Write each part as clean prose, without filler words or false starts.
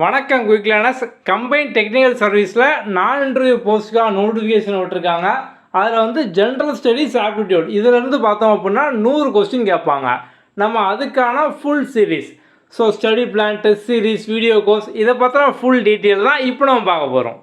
வணக்கம் quick learners. Combine technical சர்வீஸில் நான் இன்டர்வியூ போஸ்ட்டுக்காக நோட்டிஃபிகேஷன் விட்டுருக்காங்க. அதில் வந்து ஜென்ரல் ஸ்டடீஸ் ஆப்டிடியூட் இதிலேருந்து பார்த்தோம் அப்படின்னா 100 கொஸ்டின் கேட்பாங்க. நம்ம அதுக்கான full series, so study plan, test series, video course இதை பற்றின ஃபுல் டீட்டெயில் தான் இப்போ நம்ம பார்க்க போகிறோம்.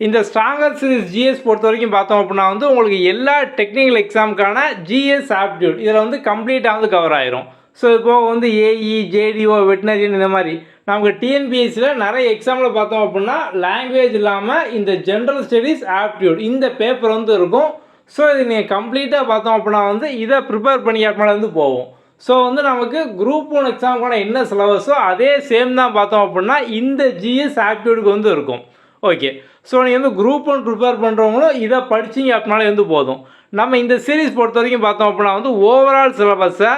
இந்த ஸ்ட்ராங்கர் சீரீஸ் ஜிஎஸ் பொறுத்த வரைக்கும் பார்த்தோம் அப்படின்னா வந்து உங்களுக்கு எல்லா டெக்னிக்கல் எக்ஸாமுக்கான ஜிஎஸ் ஆப்டிடியூட் இதில் வந்து கம்ப்ளீட்டாக வந்து கவர் ஆயிரும். ஸோ இப்போ வந்து ஏஇ, ஜேடிஓ, வெட்டினரியன் இந்த மாதிரி நமக்கு டிஎன்பிஎஸ்சியில் நிறைய எக்ஸாமில் பார்த்தோம் அப்படின்னா லாங்குவேஜ் இல்லாமல் இந்த ஜென்ரல் ஸ்டடீஸ் ஆப்டிடியூட் இந்த பேப்பர் வந்து இருக்கும். ஸோ இது நீங்கள் கம்ப்ளீட்டாக பார்த்தோம் அப்படின்னா வந்து இதை ப்ரிப்பேர் பண்ணி வந்து போவோம். ஸோ வந்து நமக்கு குரூப் 1 எக்ஸாமுக்கான என்ன சிலபஸோ அதே சேம் தான் பார்த்தோம் அப்படின்னா இந்த ஜிஎஸ் ஆப்டிடியூடுக்கு வந்து இருக்கும். ஓகே, ஸோ நீங்கள் வந்து குரூப் 1 ப்ரிப்பேர் பண்ணுறவங்களும் இதை படிச்சிங்க அப்படின்னாலே வந்து போதும். நம்ம இந்த சீரீஸ் பொறுத்த வரைக்கும் பார்த்தோம் அப்படின்னா வந்து ஓவரால் சிலபஸை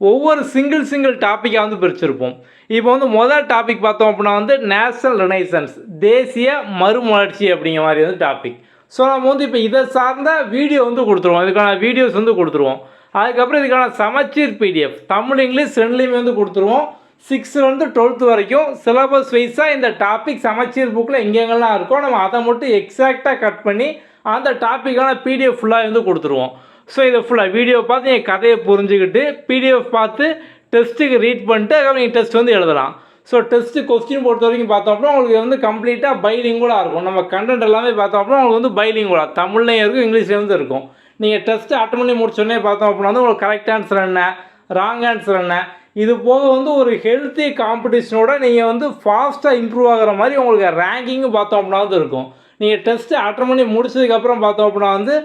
ஒவ்வொரு சிங்கிள் டாப்பிக்காக வந்து பிரிச்சிருப்போம். இப்போ வந்து முதல் டாபிக் பார்த்தோம் அப்படின்னா வந்து நேஷனல் ரெனைசன்ஸ், தேசிய மறுமலர்ச்சி அப்படிங்கிற மாதிரி வந்து டாபிக். ஸோ நம்ம வந்து இப்போ இதை சார்ந்த வீடியோ வந்து கொடுத்துருவோம், இதுக்கான வீடியோஸ் வந்து கொடுத்துருவோம். அதுக்கப்புறம் இதுக்கான சமச்சீர் பிடிஎஃப் தமிழ் இங்கிலீஷ் ரெண்டுலேயுமே வந்து கொடுத்துருவோம். 6லேருந்து 12th வரைக்கும் சிலபஸ் வைஸாக இந்த டாபிக் சமச்சீர் புக்கில் எங்கெங்கெல்லாம் இருக்கோ நம்ம அதை மட்டும் எக்ஸாக்டாக கட் பண்ணி அந்த டாப்பிக்கான பிடிஎஃப் ஃபுல்லாக வந்து கொடுத்துருவோம். ஸோ இதை ஃபுல்லாக வீடியோ பார்த்து என் கதையை புரிஞ்சுக்கிட்டு பிடிஎஃப் பார்த்து டெஸ்ட்டுக்கு ரீட் பண்ணிட்டு அதுக்கப்புறம் நீங்கள் டெஸ்ட் வந்து எழுதலாம். ஸோ டெஸ்ட்டு கொஸ்டின் பொறுத்த வரைக்கும் பார்த்தோம் அப்படின்னா உங்களுக்கு வந்து கம்ப்ளீட்டாக பைலிங்குலாக இருக்கும். நம்ம கண்டென்ட் எல்லாமே பார்த்தோம் அப்படின்னா உங்களுக்கு வந்து பைலிங்குலாக தமிழ்லையும் இருக்கும், இங்கிலீஷ்லேயும் வந்து இருக்கும். நீங்கள் டெஸ்ட்டு அட்டன் பண்ணி முடிச்சோடனே பார்த்தோம் அப்படின்னா வந்து உங்களுக்கு கரெக்ட் ஆன்சர் என்ன, ராங் ஆன்சர் என்ன, இது போக வந்து ஒரு ஹெல்த்தி காம்படிஷனோட நீங்கள் வந்து ஃபாஸ்ட்டாக இம்ப்ரூவ் ஆகிற மாதிரி உங்களுக்கு ரேங்கிங்கும் பார்த்தோம் அப்படின்னா வந்து இருக்கும். நீங்கள் டெஸ்ட்டு அட்டன் பண்ணி முடிச்சதுக்கப்புறம் பார்த்தோம் அப்படின்னா வந்து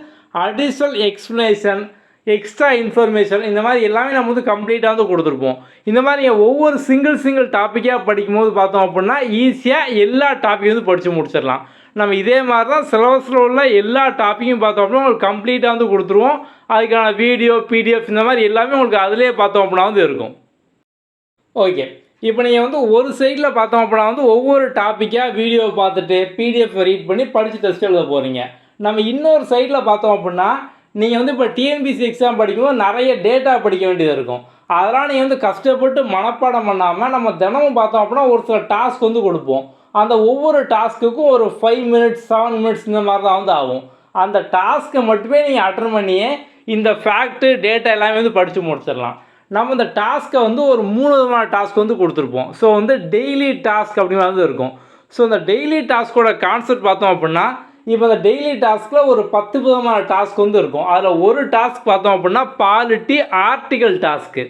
அடிஷ்னல் எக்ஸ்ப்ளனேஷன், எக்ஸ்ட்ரா இன்ஃபர்மேஷன் இந்த மாதிரி எல்லாமே நம்ம வந்து கம்ப்ளீட்டாக வந்து கொடுத்துருப்போம். இந்த மாதிரி ஒவ்வொரு சிங்கிள் டாப்பிக்காக படிக்கும்போது பார்த்தோம் அப்படின்னா ஈஸியாக எல்லா டாப்பிக்கும் வந்து படித்து முடிச்சிடலாம். நம்ம இதே மாதிரி தான் சிலபஸில் உள்ள எல்லா டாப்பிக்கும் பார்த்தோம் அப்படின்னா உங்களுக்கு கம்ப்ளீட்டாக வந்து கொடுத்துருவோம். அதுக்கான வீடியோ, பிடிஎஃப் இந்த மாதிரி எல்லாமே உங்களுக்கு அதிலே பார்த்தோம் அப்படின்னா வந்து இருக்கும். ஓகே, இப்போ நீங்கள் வந்து ஒரு சைடில் பார்த்தோம் அப்படின்னா வந்து ஒவ்வொரு டாப்பிக்காக வீடியோவை பார்த்துட்டு பிடிஎஃப் ரீட் பண்ணி படித்து டெஸ்ட் எழுத போகிறீங்க. நம்ம இன்னொரு சைடில் பார்த்தோம் அப்படின்னா நீங்கள் வந்து இப்போ டிஎன்பிஎஸ்சி எக்ஸாம் படிக்கும்போது நிறைய டேட்டா படிக்க வேண்டியது இருக்கும். அதெல்லாம் நீங்கள் வந்து கஷ்டப்பட்டு மனப்பாடம் பண்ணாமல் நம்ம தினமும் பார்த்தோம் அப்படின்னா ஒரு சில டாஸ்க் வந்து கொடுப்போம். அந்த ஒவ்வொரு டாஸ்க்குக்கும் ஒரு 5 minutes 7 minutes இந்த மாதிரி தான் வந்து ஆகும். அந்த டாஸ்க்கை மட்டுமே நீங்கள் அட்டன் பண்ணியே இந்த ஃபேக்ட்டு டேட்டா எல்லாமே வந்து படித்து முடிச்சிடலாம். நம்ம இந்த டாஸ்க்கை வந்து ஒரு 3 விதமான டாஸ்க் வந்து கொடுத்துருப்போம். ஸோ வந்து டெய்லி டாஸ்க் அப்படிங்கிற வந்து இருக்கும். ஸோ இந்த டெய்லி டாஸ்கோட கான்செப்ட் பார்த்தோம் அப்படின்னா இப்போ இந்த டெய்லி டாஸ்கில் ஒரு 10 விதமான டாஸ்க் வந்து இருக்கும். அதில் ஒரு டாஸ்க் பார்த்தோம் அப்படின்னா பாலிட்டி ஆர்டிகல் டாஸ்க்கு.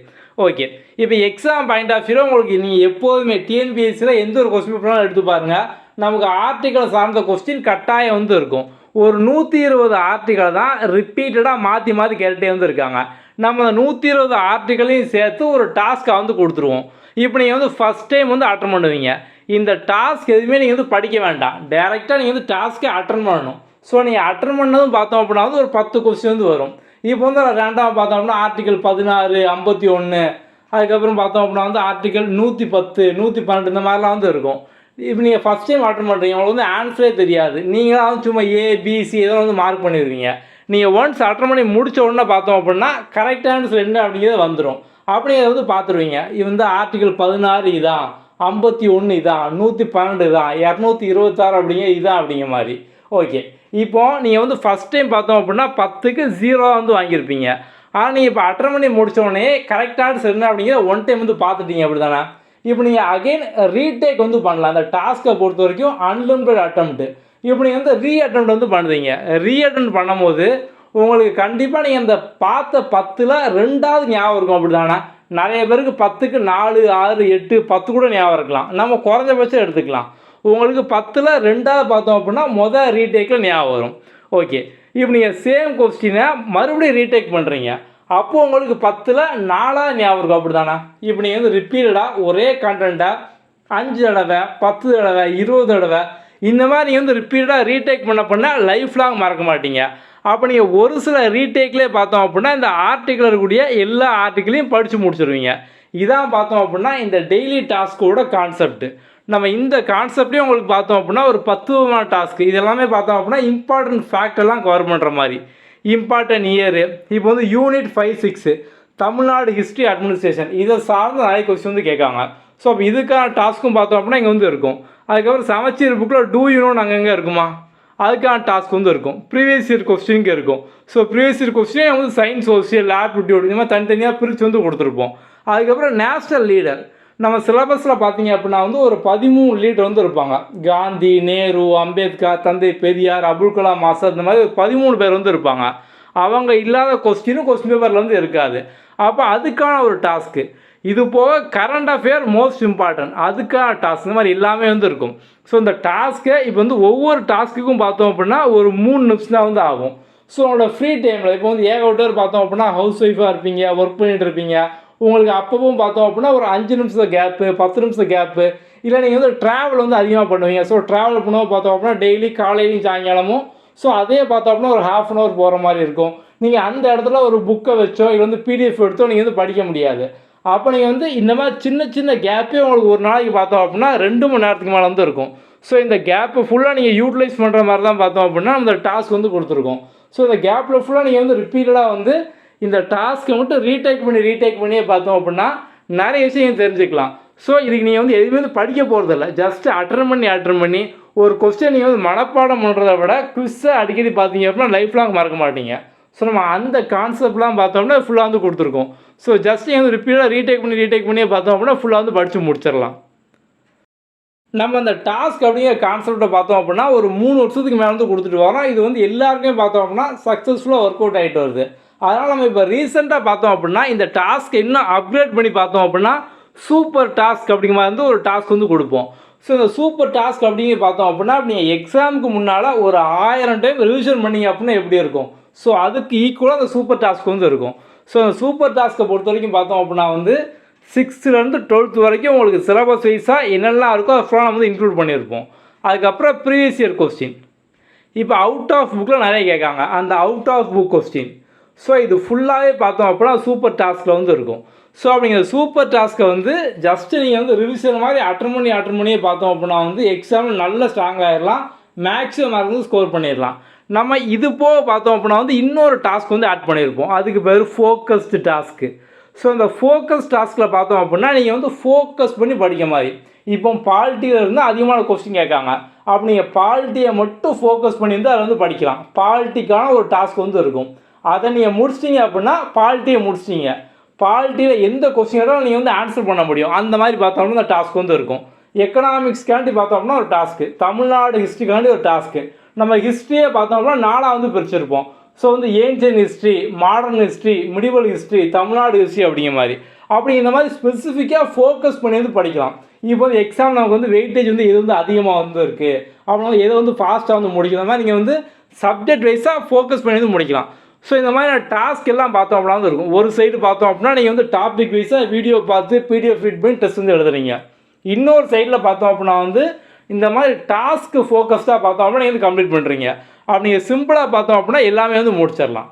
ஓகே, இப்போ எக்ஸாம் பாயிண்ட் ஆஃப் வியூவில் உங்களுக்கு நீங்கள் எப்போதுமே டிஎன்பிஎஸ்சியில் எந்த ஒரு கொஸ்டின் பேப்பராலும் எடுத்து பாருங்கள், நமக்கு ஆர்டிகல் சார்ந்த கொஸ்டின் கட்டாயம் வந்து இருக்கும். ஒரு 120 ஆர்டிகல் தான் ரிப்பீட்டடாக மாற்றி கேட்டுகிட்டே வந்து இருக்காங்க. நம்ம அந்த 120 ஆர்டிகளையும் சேர்த்து ஒரு டாஸ்க்கை வந்து கொடுத்துருவோம். இப்போ நீங்கள் வந்து ஃபஸ்ட் டைம் வந்து அட்டன் பண்ணுவீங்க. இந்த டாஸ்க் எதுவுமே நீங்கள் வந்து படிக்க வேண்டாம், டேரெக்டாக நீங்கள் வந்து டாஸ்க்கே அட்டன் பண்ணணும். ஸோ நீங்கள் அட்டன் பண்ணதும் பார்த்தோம் அப்படின்னா வந்து ஒரு 10 கொஸ்டின் வந்து வரும். இப்போ வந்து ரெண்டாவது பார்த்தோம் அப்படின்னா ஆர்டிகல் 16, 51, அதுக்கப்புறம் பார்த்தோம் அப்படின்னா வந்து ஆர்டிகல் 110, 112 இந்த மாதிரிலாம் வந்து இருக்கும். இப்போ நீங்கள் ஃபஸ்ட் டைம் அட்டன் பண்ணுறீங்க, உங்களுக்கு வந்து ஆன்சரே தெரியாது, நீங்களாம் வந்து சும்மா ஏபிசி இதெல்லாம் வந்து மார்க் பண்ணிடுவீங்க. நீங்கள் ஒன்ஸ் அட்டன் பண்ணி முடித்த உடனே பார்த்தோம் அப்படின்னா கரெக்ட் ஆன்சர் என்ன அப்படிங்கிறது வந்துடும். அப்படிங்கிறத வந்து பார்த்துருவீங்க. இது வந்து ஆர்டிகல் 16 இதான், 51 இதான், 112 இதான், 226 அப்படிங்க இதான் அப்படிங்கிற மாதிரி. ஓகே, இப்போது நீங்கள் வந்து ஃபஸ்ட் டைம் பார்த்தோம் அப்படின்னா 10க்கு 0 வந்து வாங்கியிருப்பீங்க. ஆனால் நீங்கள் இப்போ அட்டன் பண்ணி முடித்தோடனே கரெக்ட் ஆன்சர் என்ன அப்படிங்கிறத ஒன் டைம் வந்து பார்த்துட்டீங்க அப்படி தானே. இப்போ நீங்கள் அகெயின் ரீடேக் வந்து பண்ணலாம். அந்த டாஸ்க்கை பொறுத்த வரைக்கும் அன்லிமிட்டட் அட்டெம்ப்ட்டு. இப்போ நீங்கள் வந்து ரீஅட்டெம்ப்ட் வந்து பண்ணுறீங்க. ரீஅட்டெம்ப்ட் பண்ணும்போது உங்களுக்கு கண்டிப்பாக நீங்கள் அந்த பார்த்த 10ல் 2வது ஞாபகம் இருக்கும் அப்படி தானே. நிறைய பேருக்கு 10க்கு 4, 6, 8, 10 கூட ஞாபகம் இருக்கலாம். நம்ம குறைஞ்சபட்சம் எடுத்துக்கலாம். உங்களுக்கு 10ல் 2வது பார்த்தோம் அப்படின்னா மொதல் ரீடேக்கில் ஞாபகம் வரும். ஓகே, இப்போ நீங்கள் சேம் கொஸ்டினை மறுபடியும் ரீடேக் பண்ணுறீங்க. அப்போது உங்களுக்கு 10ல் 4வது ஞாபகம் இருக்கும் அப்படி தானே. இப்போ நீங்கள் வந்து ரிப்பீட்டடாக ஒரே கண்டென்ட்டை 5 தடவை, 10 தடவை, 20 தடவை இந்த மாதிரி நீங்கள் வந்து ரிப்பீட்டடாக ரீடேக் பண்ண லைஃப் லாங் மறக்க மாட்டீங்க. அப்போ நீங்கள் ஒரு சில ரீடேக்லேயே பார்த்தோம் அப்படின்னா இந்த ஆர்டிக்கிள் இருக்கக்கூடிய எல்லா ஆர்டிக்கிளையும் படித்து முடிச்சிடுவீங்க. இதான் பார்த்தோம் அப்படின்னா இந்த டெய்லி டாஸ்க்கோட கான்செப்ட். நம்ம இந்த கான்செப்டையும் உங்களுக்கு பார்த்தோம் அப்படின்னா ஒரு 10 விதமான டாஸ்க்கு இது எல்லாமே பார்த்தோம் அப்படின்னா இம்பார்ட்டன்ட் ஃபேக்ட் எல்லாம் கவர் பண்ணுற மாதிரி. இம்பார்ட்டன்ட் இயரு, இப்போ வந்து யூனிட் 5, 6 தமிழ்நாடு ஹிஸ்ட்ரி அட்மினிஸ்ட்ரேஷன் இதை சார்ந்து நிறைய கொஸ்டின் வந்து கேட்காங்க. ஸோ அப்போ இதுக்கான டாஸ்க்கும் பார்த்தோம் அப்படின்னா இங்கே வந்து இருக்கும். அதுக்கப்புறம் சமச்சீர் புக்கில் டூ யூனோன்னு அங்கங்கே இருக்குமா, அதுக்கான டாஸ்க் வந்து இருக்கும். ப்ரீவியஸ் இயர் கொஸ்டினுக்கு இருக்கும். ஸோ ப்ரீவியஸ் இயர் கொஸ்டின் வந்து சயின்ஸ், சோசியல், ஆப்டிடியூட் இந்த மாதிரி தனித்தனியாக பிரித்து வந்து கொடுத்துருப்போம். அதுக்கப்புறம் நேஷ்னல் லீடர் நம்ம சிலபஸில் பார்த்தீங்க அப்படின்னா வந்து ஒரு 13 லீடர் வந்து இருப்பாங்க. காந்தி, நேரு, அம்பேத்கர், தந்தை பெரியார், அப்துல் கலாம் ஆசாத் இந்த மாதிரி 13 பேர் வந்து இருப்பாங்க. அவங்க இல்லாத கொஸ்டின் பேப்பரில் வந்து இருக்காது. அப்போ அதுக்கான ஒரு டாஸ்க்கு. இது போக கரண்ட் அஃபேர் மோஸ்ட் இம்பார்ட்டன்ட் அதுக்கான டாஸ்க் இந்த மாதிரி எல்லாமே வந்து இருக்கும். ஸோ இந்த டாஸ்க்கை இப்போ வந்து ஒவ்வொரு டாஸ்க்குக்கும் பார்த்தோம் அப்படின்னா ஒரு 3 நிமிஷம் தான் வந்து ஆகும். ஸோ உங்களோட ஃப்ரீ டைமில் இப்போ வந்து ஏகப்பட்டவர் பார்த்தோம் அப்படின்னா ஹவுஸ் ஒய்ஃபாக இருப்பீங்க, ஒர்க் பண்ணிகிட்டு இருப்பீங்க. உங்களுக்கு அப்பவும் பார்த்தோம் அப்படின்னா ஒரு 5 நிமிஷம் கேப்பு, 10 நிமிஷம் கேப்பு, இல்லை நீங்கள் வந்து ட்ராவல் வந்து அதிகமாக பண்ணுவீங்க. ஸோ ட்ராவல் பண்ணுவோம் பார்த்தோம் அப்படின்னா டெய்லி காலையிலையும் சாயங்காலமும் ஸோ அதே பார்த்தோம் அப்படின்னா ஒரு ½ அன் ஹவர் போகிற மாதிரி இருக்கும். நீங்கள் அந்த இடத்துல ஒரு புக்கை வச்சோ இல்லை வந்து பிடிஎஃப் எடுத்தோ நீங்கள் வந்து படிக்க முடியாது. அப்போ நீங்கள் வந்து இந்த மாதிரி சின்ன சின்ன கேப்பே உங்களுக்கு ஒரு நாளைக்கு பார்த்தோம் அப்படின்னா 2 மணி நேரத்துக்கு மேலே வந்து இருக்கும். ஸோ இந்த கேப்பை ஃபுல்லாக நீங்கள் யூட்டிலைஸ் பண்ணுற மாதிரி தான் பார்த்தோம் அப்படின்னா அந்த டாஸ்க் வந்து கொடுத்துருக்கோம். ஸோ இந்த கேப்பில் ஃபுல்லாக நீங்கள் வந்து ரிப்பீட்டடாக வந்து இந்த டாஸ்க்கை மட்டும் ரீடேக் பண்ணியே பார்த்தோம் அப்படின்னா நிறைய விஷயம் தெரிஞ்சுக்கலாம். ஸோ இதுக்கு நீங்கள் வந்து எதுவுமே வந்து படிக்க போகிறதில்ல, ஜஸ்ட் அட்டன் பண்ணி ஒரு கொஸ்டின் நீங்கள் வந்து மனப்பாடம் பண்ணுறதை விட குவிஸை அடிக்கடி பார்த்தீங்க அப்படின்னா லைஃப் லாங் மறக்க மாட்டீங்க. ஸோ நம்ம அந்த கான்செப்ட்லாம் பார்த்தோம்னா ஃபுல்லாக வந்து கொடுத்துருக்கோம். ஸோ ஜஸ்ட் நீங்கள் வந்து ரிப்பீட்டாக ரீடேக் பண்ணியே பார்த்தோம் அப்படின்னா ஃபுல்லாக வந்து படித்து முடிச்சிடலாம். நம்ம அந்த டாஸ்க் அப்படிங்கிற கான்செப்டை பார்த்தோம் அப்படின்னா ஒரு 3 வருஷத்துக்கு மேலே வந்து கொடுத்துட்டு வரோம். இது வந்து எல்லாருக்குமே பார்த்தோம் அப்படின்னா சக்ஸஸ்ஃபுல்லாக ஒர்க் அவுட் ஆகிட்டு வருது. அதனால் நம்ம இப்போ ரீசெண்டாக பார்த்தோம் அப்படின்னா இந்த டாஸ்க் இன்னும் அப்கிரேட் பண்ணி பார்த்தோம் அப்படின்னா சூப்பர் டாஸ்க் அப்படிங்கிற மாதிரி வந்து ஒரு டாஸ்க் வந்து கொடுப்போம். ஸோ இந்த சூப்பர் டாஸ்க் அப்படிங்கிற பார்த்தோம் அப்படின்னா நீங்கள் எக்ஸாமுக்கு முன்னால் ஒரு 1000 டைம் ரிவிஷன் பண்ணிங்க அப்படின்னா எப்படி இருக்கும், ஸோ அதுக்கு ஈக்குவலாக அந்த சூப்பர் டாஸ்க் வந்து இருக்கும். ஸோ அந்த சூப்பர் டாஸ்க்கை பொறுத்த வரைக்கும் பார்த்தோம் அப்படின்னா வந்து 6th to 12th வரைக்கும் உங்களுக்கு சிலபஸ் வைஸாக என்னெல்லாம் இருக்கோ அதை ஃபுல்லாக நம்ம வந்து இன்க்ளூட் பண்ணியிருப்போம். அதுக்கப்புறம் ப்ரீவியஸ் இயர் கொஸ்டின், இப்போ அவுட் ஆஃப் புக்கில் நிறைய கேட்காங்க, அந்த out of book question. So இது ஃபுல்லாகவே பார்த்தோம் அப்படின்னா சூப்பர் டாஸ்கில் வந்து இருக்கும். ஸோ அப்படிங்கிற சூப்பர் டாஸ்க்கை வந்து ஜஸ்ட்டு நீங்கள் வந்து ரிவிஷன் மாதிரி அட்டன் பண்ணியே பார்த்தோம் அப்படின்னா வந்து எக்ஸாமில் நல்ல ஸ்ட்ராங் ஆகிடலாம், மேக்ஸிமம் மார்க் வந்து ஸ்கோர் பண்ணிடலாம். நம்ம இது போக பார்த்தோம் அப்படின்னா வந்து இன்னொரு டாஸ்க் வந்து ஆட் பண்ணியிருப்போம், அதுக்கு பேர் ஃபோக்கஸ்டு டாஸ்க்கு. ஸோ இந்த ஃபோக்கஸ் டாஸ்கில் பார்த்தோம் அப்படின்னா நீங்கள் வந்து ஃபோக்கஸ் பண்ணி படிக்க மாதிரி. இப்போ பாலிட்டியில் இருந்தால் அதிகமான கொஸ்டின் கேட்காங்க, அப்போ நீங்கள் பாலிட்டியை மட்டும் ஃபோக்கஸ் பண்ணியிருந்து அதை வந்து படிக்கலாம். பாலிட்டிக்கான ஒரு டாஸ்க் வந்து இருக்கும், அதை நீங்கள் முடிச்சிட்டிங்க அப்படின்னா பாலிட்டியை முடிச்சிட்டிங்க. பாலிட்டியில் எந்த கொஸ்டினாலும் நீங்கள் வந்து ஆன்சர் பண்ண முடியும். அந்த மாதிரி பார்த்தோம்னா இந்த டாஸ்க் வந்து இருக்கும். எக்கனாமிக்ஸ்க்காண்டி பார்த்தோம்னா ஒரு டாஸ்க்கு, தமிழ்நாடு ஹிஸ்ட்ரிக்காண்டி ஒரு டாஸ்க்கு. நம்ம ஹிஸ்ட்ரியை பார்த்தோம்னா 4 வந்து பிரிச்சிருப்போம். ஸோ வந்து ancient history, modern history, medieval history, Tamil Nadu history அப்படிங்கிற மாதிரி. அப்படி இந்த மாதிரி ஸ்பெசிஃபிக்காக ஃபோக்கஸ் பண்ணி வந்து படிக்கலாம். இப்போ வந்து எக்ஸாம் நமக்கு வந்து வெயிட்டேஜ் வந்து எது வந்து அதிகமாக வந்து இருக்குது அப்படின்னா எதை வந்து ஃபாஸ்ட்டாக வந்து முடிக்கிற மாதிரி நீங்கள் வந்து சப்ஜெக்ட் வைஸாக ஃபோக்கஸ் பண்ணி வந்து முடிக்கலாம். ஸோ இந்த மாதிரி டாஸ்க் எல்லாம் பார்த்தோம் அப்படின்னா வந்து இருக்கும். ஒரு சைடு பார்த்தோம் அப்படின்னா நீங்கள் வந்து டாபிக் வைஸாக வீடியோ பார்த்து பிடிஎஃப் ஃபீட் பண்ணி டெஸ்ட் வந்து எழுதுறீங்க. இன்னொரு சைடில் பார்த்தோம் அப்படின்னா வந்து இந்த மாதிரி டாஸ்க்கு ஃபோக்கஸ்டாக பார்த்தோம் அப்படின்னா நீங்கள் வந்து கம்ப்ளீட் பண்ணுறீங்க. அப்படி நீங்கள் சிம்பிளாக பார்த்தோம் அப்படின்னா எல்லாமே வந்து முடிச்சிடலாம்.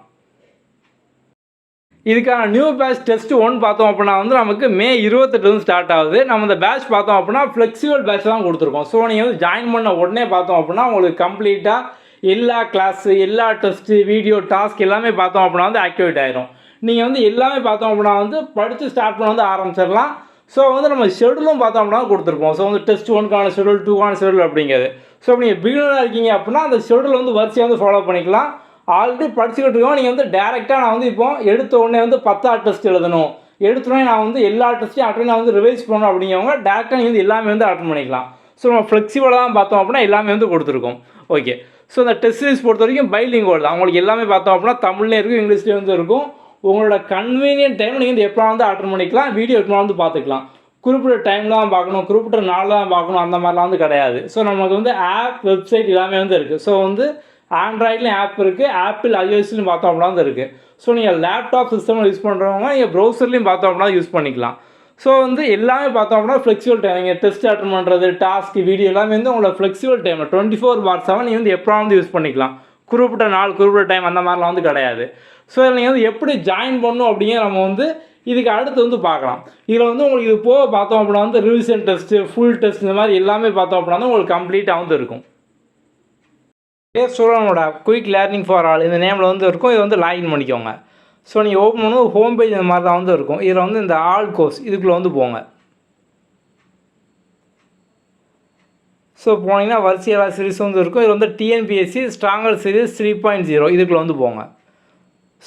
இதுக்கான நியூ பேட்ச் டெஸ்ட் 1 பார்த்தோம் அப்படின்னா வந்து நமக்கு மே 28 வந்து ஸ்டார்ட் ஆகுது. நம்ம இந்த பேட்ச் பார்த்தோம் அப்படின்னா ஃப்ளெக்சிபிள் பேட்ச் தான் கொடுத்துருக்கோம். ஸோ நீங்கள் வந்து ஜாயின் பண்ண உடனே பார்த்தோம் அப்படின்னா உங்களுக்கு கம்ப்ளீட்டாக எல்லா கிளாஸு, எல்லா டெஸ்ட்டு, வீடியோ, டாஸ்க் எல்லாமே பார்த்தோம் அப்படின்னா வந்து ஆக்டிவேட் ஆகிரும். நீங்கள் வந்து எல்லாமே பார்த்தோம் அப்படின்னா வந்து படித்து ஸ்டார்ட் பண்ண வந்து ஆரம்பிச்சிடலாம். ஸோ வந்து நம்ம ஷெடியூலும் பார்த்தோம் அப்படின்னா கொடுத்துருப்போம். ஸோ வந்து டெஸ்ட் 1க்கான ஷெடியூல், 2க்கான ஷெடியூல் அப்படிங்கிறது. ஸோ நீங்கள் பிகினராக இருக்கீங்க அப்படின்னா அந்த ஷெடியூல் வந்து வரிசையாக வந்து ஃபாலோ பண்ணிக்கலாம். ஆல்ரெடி படிச்சுக்கிட்டு இருக்கோம், நீங்கள் வந்து டேரெக்டாக நான் வந்து இப்போ எடுத்த உடனே வந்து 10 டெஸ்ட் எழுதணும், எடுத்தோடனே நான் வந்து எல்லா டெஸ்ட்டையும் அட்டன் நான் வந்து ரிவைஸ் பண்ணணும் அப்படிங்கிறவங்க டேரெக்டாக நீங்கள் வந்து எல்லாமே வந்து அட்டன் பண்ணிக்கலாம். ஸோ நம்ம ஃப்ளெக்சிபிளாக தான் பார்த்தோம் அப்படின்னா எல்லாமே வந்து கொடுத்துருக்கோம். ஓகே, ஸோ இந்த டெஸ்ட் சீரிஸ் பொறுத்த வரைக்கும் பைலிங்குவல் தான். உங்களுக்கு எல்லாமே பார்த்தோம் அப்படின்னா தமிழ்லேயும் இருக்கும், இங்கிலீஷ்லேயும் வந்து இருக்கும். உங்களோட கன்வீனியன்ட் டைம் நீங்கள் வந்து எப்போ வந்து அட்டன் பண்ணிக்கலாம், வீடியோ எப்போ வந்து பார்த்துக்கலாம். குறிப்பிட்ட டைமில் தான் பார்க்கணும், குறிப்பிட்ட நாளில் தான் பார்க்கணும், அந்த மாதிரிலாம் வந்து கிடையாது. ஸோ நமக்கு வந்து ஆப், வெப்சைட் எல்லாமே வந்து இருக்குது. ஸோ வந்து ஆண்ட்ராய்ட்லேயும் ஆப் இருக்குது, ஆப்பிள் iOSலையும் பார்த்தோம் அப்படின்னா வந்து இருக்குது. ஸோ நீங்கள் லேப்டாப் சிஸ்டம் யூஸ் பண்ணுறவங்க நீங்கள் ப்ரௌசர்லையும் பார்த்தோம் அப்படின்னா யூஸ் பண்ணிக்கலாம். ஸோ வந்து எல்லாமே பார்த்தோம் அப்படின்னா ஃப்ளெக்சிபிள் டைம். நீங்கள் டெஸ்ட் அட்டன் பண்ணுறது, டாஸ்க், வீடியோ எல்லாமே வந்து உங்களோட ஃப்ளெக்சிபிள் டைமில் 24/7 நீங்கள் வந்து எப்போ வந்து யூஸ் பண்ணிக்கலாம். குறிப்பிட்ட நாள், குறிப்பிட்ட டைம் அந்த மாதிரிலாம் வந்து கிடையாது. ஸோ இதில் நீங்கள் வந்து எப்படி ஜாயின் பண்ணணும் அப்படிங்கிற நம்ம வந்து இதுக்கு அடுத்து வந்து பார்க்கலாம். இதில் வந்து உங்களுக்கு இது போக பார்த்தோம் அப்படின்னா வந்து ரிவிஷன் டெஸ்ட்டு, ஃபுல் டெஸ்ட் இந்த மாதிரி எல்லாமே பார்த்தோம் அப்படின்னா வந்து உங்களுக்கு கம்ப்ளீட்டாக வந்து இருக்கும். ஸ்டூடெண்டோட குயிக் லேர்னிங் ஃபார் ஆல் இந்த நேமில் வந்து இருக்கும். இதை வந்து லாகின் பண்ணிக்கோங்க. ஸோ நீங்கள் ஓப்பன் பண்ணும்போது ஹோம் பேஜ் இந்த மாதிரி தான் வந்து இருக்கும். இதில் வந்து இந்த ஆல் கோர்ஸ் இதுக்குள்ளே வந்து போங்க. ஸோ போனீங்கன்னா வரிசையாளா சீரிஸ் வந்து இருக்கும். இது வந்து டிஎன்பிஎஸ்சி ஸ்ட்ராங்கர் சீரிஸ் 3.0 இதுக்குள்ளே வந்து போங்க.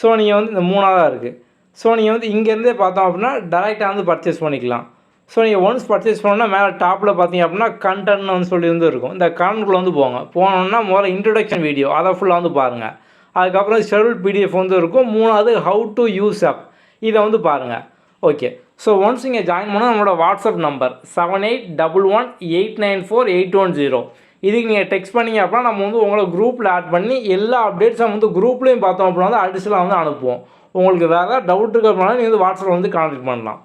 ஸோ நீங்கள் வந்து இந்த 3ஆக இருக்குது. ஸோ நீங்கள் வந்து இங்கேருந்தே பார்த்தோம் அப்படின்னா டேரெக்டாக வந்து பர்ச்சேஸ் பண்ணிக்கலாம். ஸோ நீங்கள் ஒன்ஸ் பர்ச்சேஸ் பண்ணோன்னா மேலே டாப்பில் பார்த்தீங்க அப்படின்னா கண்டென்ட்னு வந்து சொல்லி வந்து இருக்கும். இந்த கண்டென்ட்குள்ளே வந்து போங்க. போனோன்னா முதல்ல இன்ட்ரடக்ஷன் வீடியோ அதை ஃபுல்லாக வந்து பாருங்கள். அதுக்கப்புறம் ஷெடியூல் பிடிஎஃப் வந்து இருக்கும். 3வது ஹவு டு யூஸ் ஆப் இதை வந்து பாருங்கள். ஓகே. ஸோ ஒன்ஸ் நீங்கள் ஜாயின் பண்ணால் நம்மளோட வாட்ஸ்அப் நம்பர் 7811894810 இதுக்கு நீங்கள் டெக்ஸ்ட் பண்ணிங்க அப்படின்னா நம்ம வந்து உங்களை குரூப்பில் ஆட் பண்ணி எல்லா அப்டேட்ஸும் வந்து குரூப்லேயும் பார்த்தோம் அப்படின்னா வந்து அடிஷனலாக வந்து அனுப்புவோம். உங்களுக்கு வேறு ஏதாவது டவுட் இருக்க அப்படின்னா நீங்கள் வந்து வாட்ஸ்அப்பில் வந்து கான்டாக்ட் பண்ணலாம்.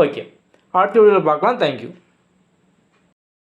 ஓகே, அடுத்த வீடியோவில் பார்க்கலாம். தேங்க்யூ.